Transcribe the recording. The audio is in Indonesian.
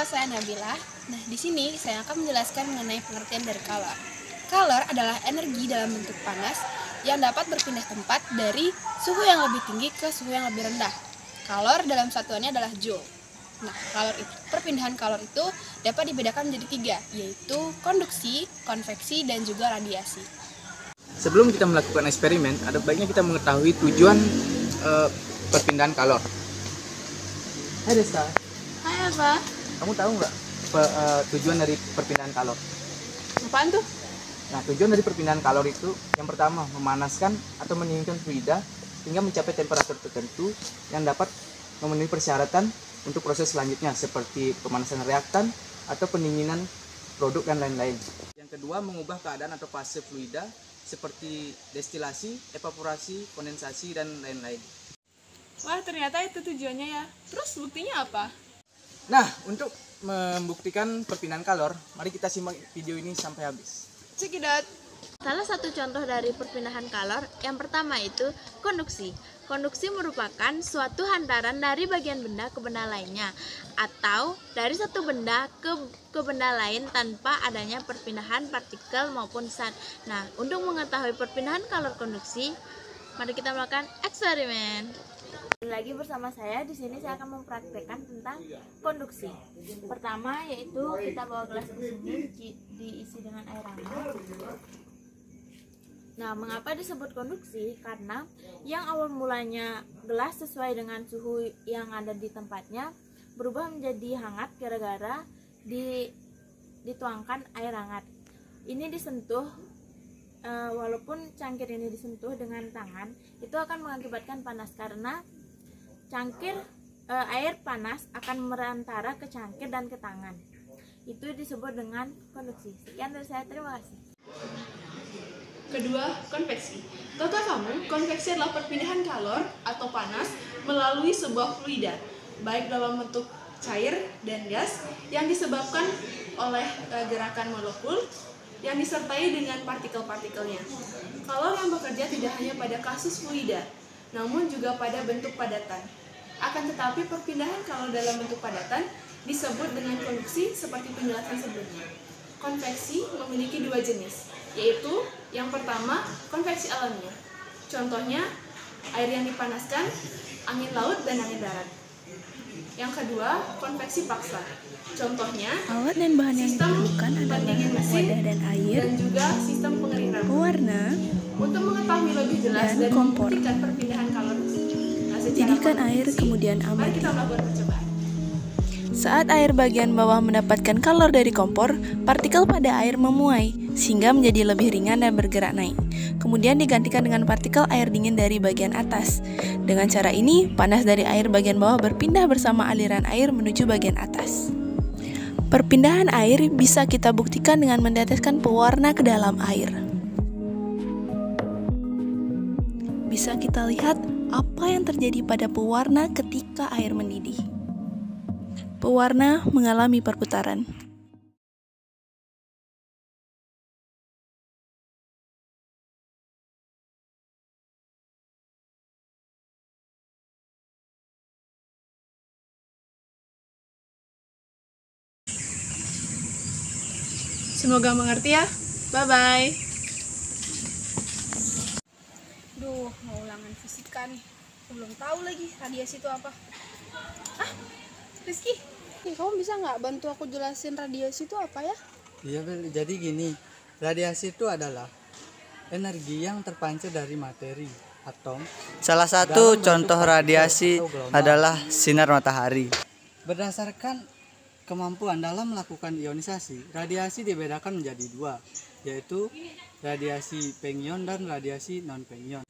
saya Nabila. Nah, di sini saya akan menjelaskan mengenai pengertian dari kalor. Kalor adalah energi dalam bentuk panas yang dapat berpindah tempat dari suhu yang lebih tinggi ke suhu yang lebih rendah. Kalor dalam satuannya adalah joule. Nah, perpindahan kalor itu dapat dibedakan menjadi 3, yaitu konduksi, konveksi, dan juga radiasi. Sebelum kita melakukan eksperimen, ada baiknya kita mengetahui tujuan perpindahan kalor. Hai Desta. Hai apa? Kamu tahu nggak tujuan dari perpindahan kalor? Apaan tuh? Nah, tujuan dari perpindahan kalor itu yang pertama memanaskan atau mendinginkan fluida hingga mencapai temperatur tertentu yang dapat memenuhi persyaratan untuk proses selanjutnya seperti pemanasan reaktan atau pendinginan produk dan lain-lain. Yang kedua, mengubah keadaan atau fase fluida seperti destilasi, evaporasi, kondensasi, dan lain-lain. Wah, ternyata itu tujuannya ya. Terus buktinya apa? Nah, untuk membuktikan perpindahan kalor, mari kita simak video ini sampai habis. Cekidot. Salah satu contoh dari perpindahan kalor yang pertama itu konduksi. Konduksi merupakan suatu hantaran dari bagian benda ke benda lainnya atau dari satu benda ke benda lain tanpa adanya perpindahan partikel maupun zat. Nah, untuk mengetahui perpindahan kalor konduksi, mari kita melakukan eksperimen. Lagi bersama saya, di sini saya akan mempraktekkan tentang konduksi. Pertama yaitu kita bawa gelas ke sini diisi dengan air hangat. Nah, mengapa disebut konduksi? Karena yang awal mulanya gelas sesuai dengan suhu yang ada di tempatnya berubah menjadi hangat gara-gara dituangkan air hangat. Ini disentuh, walaupun cangkir ini disentuh dengan tangan, itu akan mengakibatkan panas karena air panas akan merantara ke cangkir dan ke tangan. Itu disebut dengan konduksi. Sekian dari saya, terima kasih. Kedua, konveksi. Tahukah kamu, konveksi adalah perpindahan kalor atau panas melalui sebuah fluida, baik dalam bentuk cair dan gas, yang disebabkan oleh gerakan molekul yang disertai dengan partikel-partikelnya. Kalor yang bekerja tidak hanya pada kasus fluida, namun juga pada bentuk padatan. Akan tetapi perpindahan kalor dalam bentuk padatan disebut dengan konduksi seperti penjelasan sebelumnya. Konveksi memiliki 2 jenis, yaitu yang pertama konveksi alamiah. Contohnya air yang dipanaskan, angin laut, dan angin darat. Yang kedua, konveksi paksa. Contohnya Alat dan bahan yang diperlukan adalah pendingin mesin wadah dan air, dan juga sistem pengering rambut. pewarna, Untuk mengetahui lebih jelas dan dan kompor. membuktikan perpindahan kalor secara Didihkan air konduksi, kemudian mari amati. kita melakukan percobaan. Saat air bagian bawah mendapatkan kalor dari kompor, partikel pada air memuai, sehingga menjadi lebih ringan dan bergerak naik. Kemudian digantikan dengan partikel air dingin dari bagian atas. Dengan cara ini, panas dari air bagian bawah berpindah bersama aliran air menuju bagian atas. Perpindahan air bisa kita buktikan dengan meneteskan pewarna ke dalam air. Bisa kita lihat apa yang terjadi pada pewarna ketika air mendidih. Pewarna mengalami perputaran. Semoga mengerti ya. Bye-bye. Duh, mau ulangan fisika nih. Belum tahu lagi radiasi itu apa. Rizky, kamu bisa nggak bantu aku jelasin radiasi itu apa ya? Iya Bel, jadi gini, radiasi itu adalah energi yang terpancar dari materi, atom. Salah satu dalam contoh bentuk radiasi partikel atau gelombang. adalah sinar matahari. Berdasarkan kemampuan dalam melakukan ionisasi, radiasi dibedakan menjadi 2, yaitu radiasi pengion dan radiasi non-pengion.